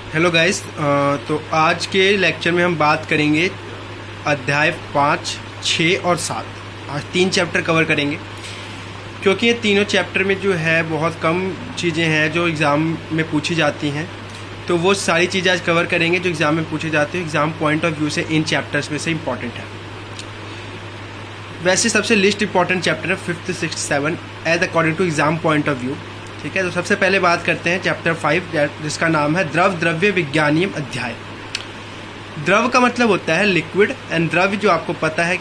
Hello guys. तो आज के लेक्चर में हम बात करेंगे अध्याय 5, 6 और 7। आज 3 चैप्टर कवर करेंगे क्योंकि ये तीनों चैप्टर में जो है बहुत कम चीज़ें हैं जो एग्ज़ाम में पूछी जाती हैं। तो वो सारी चीज़ें आज कवर करेंगे जो एग्ज़ाम में पूछी जाती है। एग्ज़ाम पॉइंट ऑफ व्यू से इन चैप्टर्स में से इम्पॉर्टेंट है। वैसे सबसे लिस्ट इंपॉर्टेंट चैप्टर है 5th, 6th, 7 as according to exam point of view. ठीक है, तो सबसे पहले बात करते हैं चैप्टर 5 जिसका नाम है द्रव द्रव्य विज्ञानीय अध्याय। द्रव का मतलब होता है लिक्विड एंड द्रव्य जो आपको पता है।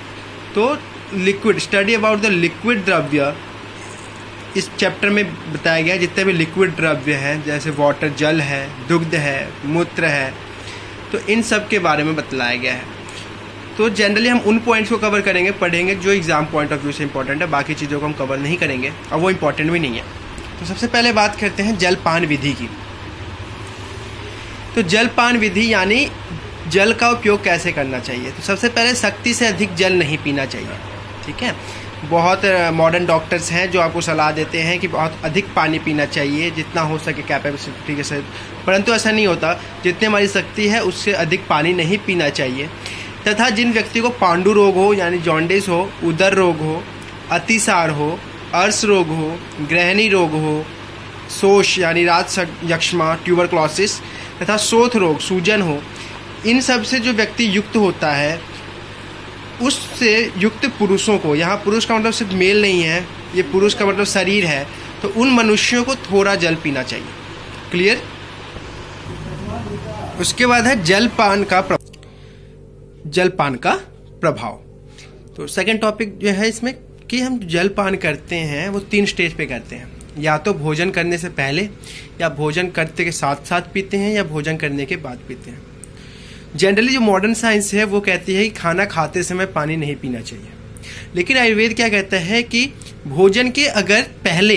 तो liquid, study about the liquid द्रव्य इस चैप्टर में बताया गया है। जितने भी लिक्विड द्रव्य हैं जैसे वाटर, जल है, दुग्ध है, मूत्र है, तो इन सब के बारे में बतलाया गया है। तो जनरली हम उन पॉइंट्स को कवर करेंगे, पढ़ेंगे जो एग्जाम पॉइंट ऑफ व्यू से इंपॉर्टेंट है। बाकी चीज़ों को हम कवर नहीं करेंगे और वो इंपॉर्टेंट भी नहीं है। तो सबसे पहले बात करते हैं जलपान विधि की। तो जलपान विधि यानी जल का उपयोग कैसे करना चाहिए। तो सबसे पहले सख्ती से अधिक जल नहीं पीना चाहिए। ठीक है, बहुत मॉडर्न डॉक्टर्स हैं जो आपको सलाह देते हैं कि बहुत अधिक पानी पीना चाहिए, जितना हो सके कैपेसिटी के साथ, परंतु ऐसा नहीं होता। जितनी हमारी शक्ति है उससे अधिक पानी नहीं पीना चाहिए। तथा जिन व्यक्ति को पांडु रोग हो यानी जॉन्डिस हो, उदर रोग हो, अतिसार हो, अर्श रोग हो, ग्रहणी रोग हो, शोष यानी रात यक्ष्मा, ट्यूबरक्लोसिस तथा शोथ रोग, सूजन हो, इन सब से जो व्यक्ति युक्त होता है उससे युक्त पुरुषों को, यहाँ पुरुष का मतलब सिर्फ मेल नहीं है, ये पुरुष का मतलब शरीर है, तो उन मनुष्यों को थोड़ा जल पीना चाहिए। क्लियर। उसके बाद है जलपान का प्रभाव। तो सेकंड टॉपिक जो है इसमें कि हम जलपान करते हैं वो 3 स्टेज पे करते हैं। या तो भोजन करने से पहले, या भोजन करते के साथ साथ पीते हैं, या भोजन करने के बाद पीते हैं। जनरली जो मॉडर्न साइंस है वो कहती है कि खाना खाते समय पानी नहीं पीना चाहिए, लेकिन आयुर्वेद क्या कहता है कि भोजन के अगर पहले,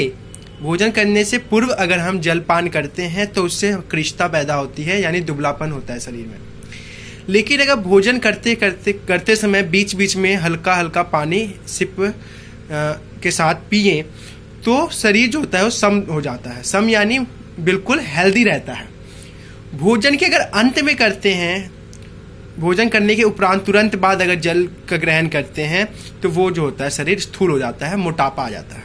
भोजन करने से पूर्व अगर हम जलपान करते हैं तो उससे कृशता पैदा होती है यानी दुबलापन होता है शरीर में। लेकिन अगर भोजन करते समय बीच बीच में हल्का हल्का पानी सिप के साथ पिए तो शरीर जो होता है वो सम हो जाता है। सम यानी बिल्कुल हेल्दी रहता है। भोजन के अगर अंत में करते हैं, भोजन करने के उपरांत तुरंत बाद अगर जल का ग्रहण करते हैं तो वो जो होता है शरीर स्थूल हो जाता है, मोटापा आ जाता है।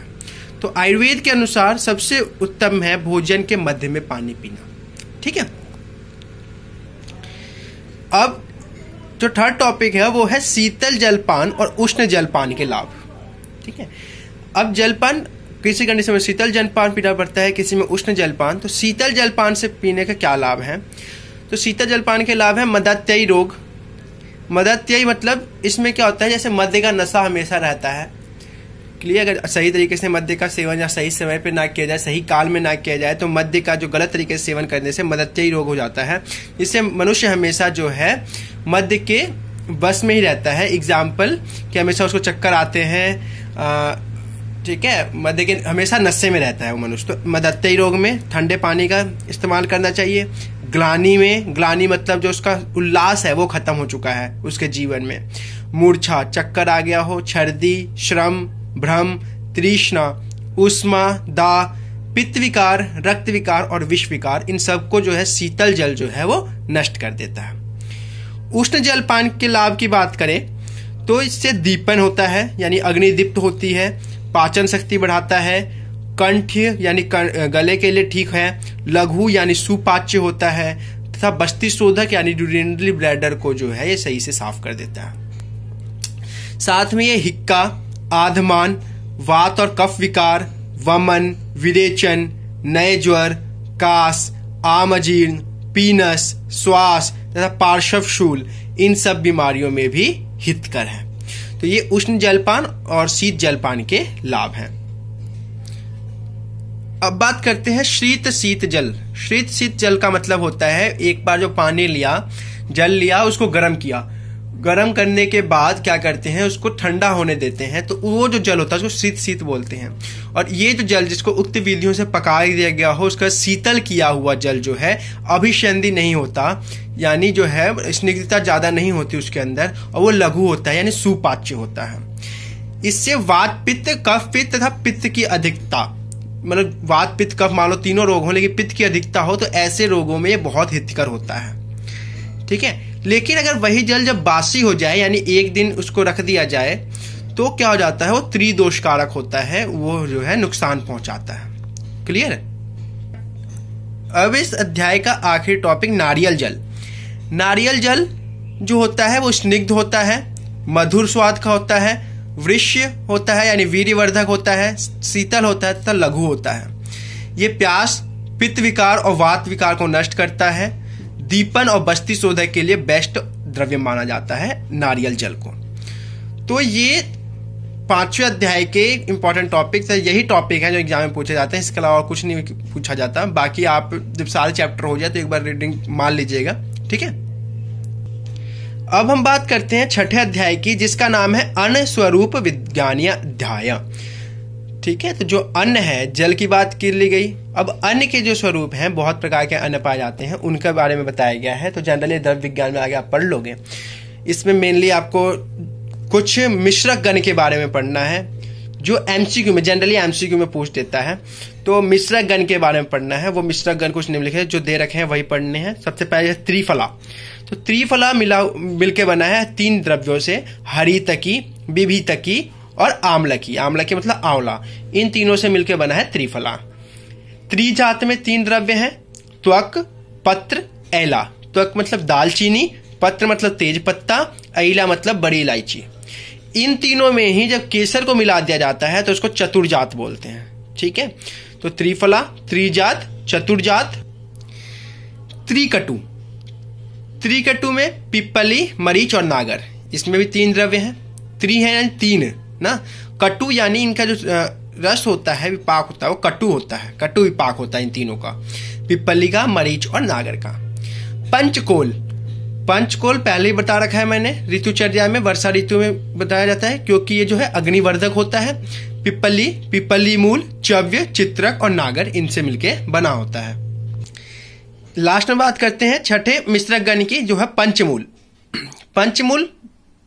तो आयुर्वेद के अनुसार सबसे उत्तम है भोजन के मध्य में पानी पीना। ठीक है। अब जो थर्ड टॉपिक है वो है शीतल जलपान और उष्ण जलपान के लाभ। ठीक है। अब जलपान किसी कंडीशन में शीतल जलपान पीना पड़ता है, किसी में उष्ण जलपान। तो शीतल जलपान से पीने का क्या लाभ है। तो शीतल जलपान के लाभ है मदात्ययी रोग। मदात्ययी मतलब इसमें क्या होता है, जैसे मद्य का नशा हमेशा रहता है। क्लियर। अगर सही तरीके से मद्य का सेवन या सही समय पे ना किया जाए, सही काल में ना किया जाए, तो मद्य का जो गलत तरीके से सेवन करने से मदात्ययी रोग हो जाता है, जिससे मनुष्य हमेशा जो है मद्य के बस में ही रहता है। एग्जाम्पल कि हमेशा उसको चक्कर आते हैं। ठीक है, मद्य के हमेशा नशे में रहता है वो मनुष्य। तो मदात्ययी रोग में ठंडे पानी का इस्तेमाल करना चाहिए। ग्लानि में, ग्लानि मतलब जो उसका उल्लास है वो खत्म हो चुका है उसके जीवन में। मूर्छा, चक्कर आ गया हो, छर्दी, श्रम, भ्रम, तृष्णा, उष्मा, दाह, पित्त विकार, रक्त विकार और विष विकार, इन सबको जो है शीतल जल जो है वो नष्ट कर देता है। उष्ण जलपान के लाभ की बात करें तो इससे दीपन होता है यानी अग्नि दीप्त होती है, पाचन शक्ति बढ़ाता है, कंठ यानी गले के लिए ठीक है, लघु यानी सुपाच्य होता है, तथा बस्ती शोधक यानी यूरिनरी ब्लैडर को जो है ये सही से साफ कर देता है। साथ में ये हिक्का, आधमान, वात और कफ विकार, वमन, विरेचन, नए ज्वर, कास, आमजीर्ण, पीनस, श्वास तथा पार्श्वशूल, इन सब बीमारियों में भी हितकर है। तो ये उष्ण जलपान और शीत जलपान के लाभ हैं। अब बात करते हैं शीत शीत जल। शीत शीत जल का मतलब होता है एक बार जो पानी लिया, जल लिया, उसको गर्म किया, गर्म करने के बाद क्या करते हैं उसको ठंडा होने देते हैं, तो वो जो जल होता है उसको शीत शीत बोलते हैं। और ये जो जल जिसको उक्त विधियों से पका दिया गया हो उसका शीतल किया हुआ जल जो है अभिसंधि नहीं होता, यानी जो है स्निग्धता ज्यादा नहीं होती उसके अंदर, और वो लघु होता है यानी सुपाच्य होता है। इससे वात पित्त, कफ पित्त तथा पित्त की अधिकता मतलब वात पित्त कफ मान लो तीनों रोग हो, लेकिन पित्त की अधिकता हो तो ऐसे रोगों में ये बहुत हितकर होता है। ठीक है, लेकिन अगर वही जल जब बासी हो जाए यानी एक दिन उसको रख दिया जाए तो क्या हो जाता है, वो त्रिदोषकारक होता है, वो जो है नुकसान पहुंचाता है। क्लियर है। अब इस अध्याय का आखिरी टॉपिक नारियल जल। नारियल जल जो होता है वो स्निग्ध होता है, मधुर स्वाद का होता है, वृष्य होता है यानी वीर्यवर्धक होता है, शीतल होता है तथा लघु होता है। ये प्यास, पित्त विकार और वात विकार को नष्ट करता है। दीपन और बस्ती शोधक के लिए बेस्ट द्रव्य माना जाता है नारियल जल को। तो ये 5वें अध्याय के इंपॉर्टेंट टॉपिक्स है, यही टॉपिक है जो एग्जाम में पूछे जाते हैं, इसके अलावा कुछ नहीं पूछा जाता। बाकी आप जब सारे चैप्टर हो जाए तो एक बार रीडिंग मान लीजिएगा। ठीक है, अब हम बात करते हैं 6ठे अध्याय की, जिसका नाम है अन्न स्वरूप विज्ञानीय अध्याय। ठीक है, तो जो अन्न है, जल की बात कर ली गई। अब अन्न के जो स्वरूप हैं, बहुत प्रकार के अन्न पाए जाते हैं, उनके बारे में बताया गया है। तो जनरली द्रव्य विज्ञान में आगे आप पढ़ लोगे। इसमें मेनली आपको कुछ मिश्रक गण के बारे में पढ़ना है, जो एमसीक्यू में, जनरली एमसीक्यू में पूछ देता है। तो मिश्रक गण के बारे में पढ़ना है। वो मिश्रक गण कुछ निम्नलिखित जो दे रखे हैं वही पढ़ने हैं। सबसे पहले त्रिफला। तो त्रिफला मिलके बना है 3 द्रव्यों से, हरितकी, विभितकी और आम्लकी। आम्लकी मतलब आंवला। इन तीनों से मिलकर बना है त्रिफला। त्रिजात में 3 द्रव्य हैं, त्वक, पत्र, एला। त्वक मतलब दालचीनी, पत्र मतलब तेज पत्ता, एला मतलब बड़ी इलायची। इन तीनों में ही जब केसर को मिला दिया जाता है तो उसको चतुर्जात बोलते हैं। ठीक है, तो त्रिफला, त्रिजात, चतुर्जात। त्रिकटु। त्रिकटु में पिप्पली, मरीच और नागर। इसमें भी 3 द्रव्य हैं। त्रि है यानी 3 ना, कटु यानी इनका जो रस होता है, विपाक होता है, वो कटु होता है, कटु विपाक होता है इन तीनों का, पिप्पली का, मरीच और नागर का। पंचकोल। पंचकोल पहले ही बता रखा है मैंने, ऋतुचर्या में वर्षा ऋतु में बताया जाता है, क्योंकि ये जो है अग्निवर्धक होता है। पिप्पली, पिप्पली मूल, चव्य, चित्रक और नागर इनसे मिलके बना होता है। लास्ट में बात करते हैं 6ठे मिश्रक गण की, जो है पंचमूल। पंचमूल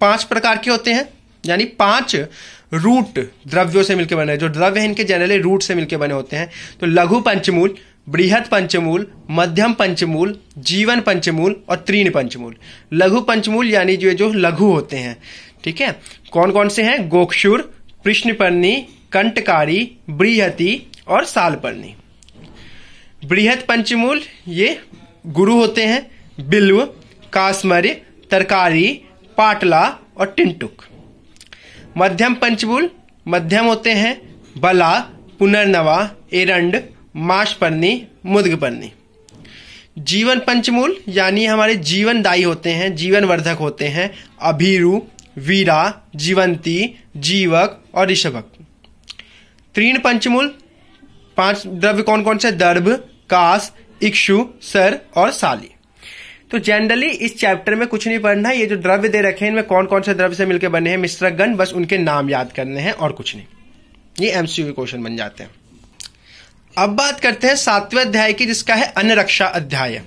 5 प्रकार के होते हैं, यानी 5 रूट द्रव्यों से मिलकर बने। जो द्रव्य हैं इनके जनरली रूट से मिलकर बने होते हैं। तो लघु पंचमूल, बृहत पंचमूल, मध्यम पंचमूल, जीवन पंचमूल और तीर्ण पंचमूल। लघु पंचमूल यानी जो लघु होते हैं। ठीक है, कौन कौन से हैं? गोक्षुर, कृष्णपर्णी, कंटकारी, बृहति और सालपर्णी। बृहत पंचमूल ये गुरु होते हैं, बिल्व, कास्मर्य, तरकारी, पाटला और टिंटुक। मध्यम पंचमूल मध्यम होते हैं, बला, पुनर्नवा, एरंड, माशपर्णी, मुद्गपर्णी। जीवन पंचमूल यानी हमारे जीवनदायी होते हैं, जीवन वर्धक होते हैं, अभीरु, वीरा, जीवंती, जीवक और ऋषभक। तीर्ण पंचमूल 5 द्रव्य कौन कौन से? दर्भ, कास, इक्षु, सर और साली। तो जनरली इस चैप्टर में कुछ नहीं पढ़ना है। ये जो द्रव्य दे रखे हैं इनमें कौन कौन से द्रव्य से मिलकर बने हैं मिश्रक गण, बस उनके नाम याद करने हैं और कुछ नहीं। ये एमसीक्यू क्वेश्चन बन जाते हैं। अब बात करते हैं 7वें अध्याय की, जिसका है अन्न रक्षा अध्याय।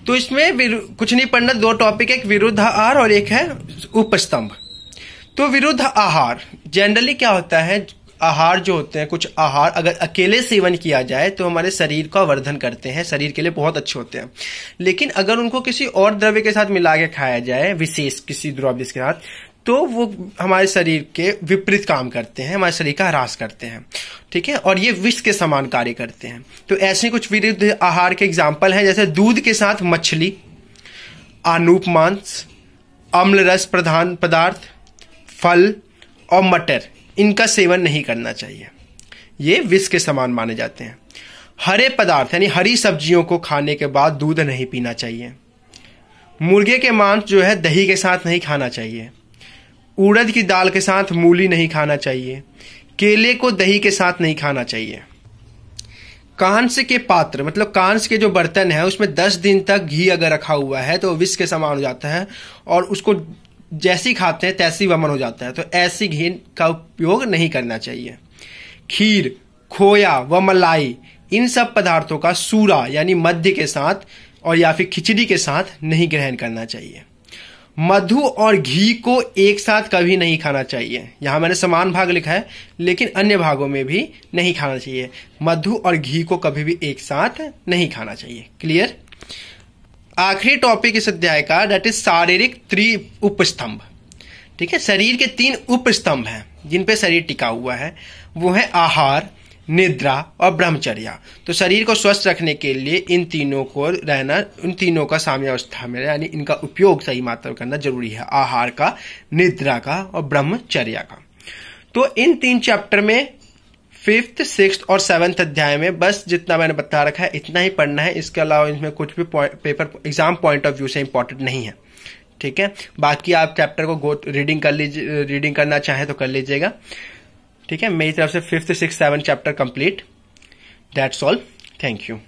तो इसमें कुछ नहीं पढ़ना, 2 टॉपिक, एक विरुद्ध आहार और एक है उपस्तंभ। तो विरुद्ध आहार जनरली क्या होता है, आहार जो होते हैं, कुछ आहार अगर अकेले सेवन किया जाए तो हमारे शरीर का वर्धन करते हैं, शरीर के लिए बहुत अच्छे होते हैं। लेकिन अगर उनको किसी और द्रव्य के साथ मिला के खाया जाए, विशेष किसी द्रव्य के साथ, तो वो हमारे शरीर के विपरीत काम करते हैं, हमारे शरीर का ह्रास करते हैं। ठीक है, और ये विष के समान कार्य करते हैं। तो ऐसे कुछ विरुद्ध आहार के एग्जाम्पल हैं, जैसे दूध के साथ मछली, आनूप मांस, अम्ल रस प्रधान पदार्थ, फल और मटर, इनका सेवन नहीं करना चाहिए, ये विष के समान माने जाते हैं। हरे पदार्थ यानी हरी सब्जियों को खाने के बाद दूध नहीं पीना चाहिए। मुर्गे के मांस जो है दही के साथ नहीं खाना चाहिए। उड़द की दाल के साथ मूली नहीं खाना चाहिए। केले को दही के साथ नहीं खाना चाहिए। कांस के पात्र मतलब कांस के जो बर्तन है उसमें 10 दिन तक घी अगर रखा हुआ है तो विष के समान हो जाता है और उसको जैसी खाते हैं तैसी वमन हो जाता है। तो ऐसी घी का उपयोग नहीं करना चाहिए। खीर, खोया व मलाई, इन सब पदार्थों का सूरा यानी मध्य के साथ और या फिर खिचड़ी के साथ नहीं ग्रहण करना चाहिए। मधु और घी को एक साथ कभी नहीं खाना चाहिए। यहां मैंने समान भाग लिखा है, लेकिन अन्य भागों में भी नहीं खाना चाहिए। मधु और घी को कभी भी एक साथ नहीं खाना चाहिए। क्लियर। आखिरी टॉपिक इस अध्याय का, दैट इज शारीरिक उपस्तंभ। ठीक है, शरीर के 3 उपस्तंभ हैं जिन पे शरीर टिका हुआ है, वो है आहार, निद्रा और ब्रह्मचर्या। तो शरीर को स्वस्थ रखने के लिए इन तीनों को रहना, उन तीनों का साम्यावस्था में, यानी इनका उपयोग सही मात्रा में करना जरूरी है। आहार का, निद्रा का और ब्रह्मचर्या का। तो इन 3 चैप्टर में 5th, 6th और 7th अध्याय में बस जितना मैंने बता रखा है इतना ही पढ़ना है। इसके अलावा इसमें कुछ भी paper exam point of view से इंपॉर्टेंट नहीं है। ठीक है, बाकी आप चैप्टर को रीडिंग कर लीजिए, रीडिंग करना चाहें तो कर लीजिएगा। ठीक है, मेरी तरफ से 5th, 6th, 7th chapter complete. That's all. Thank you.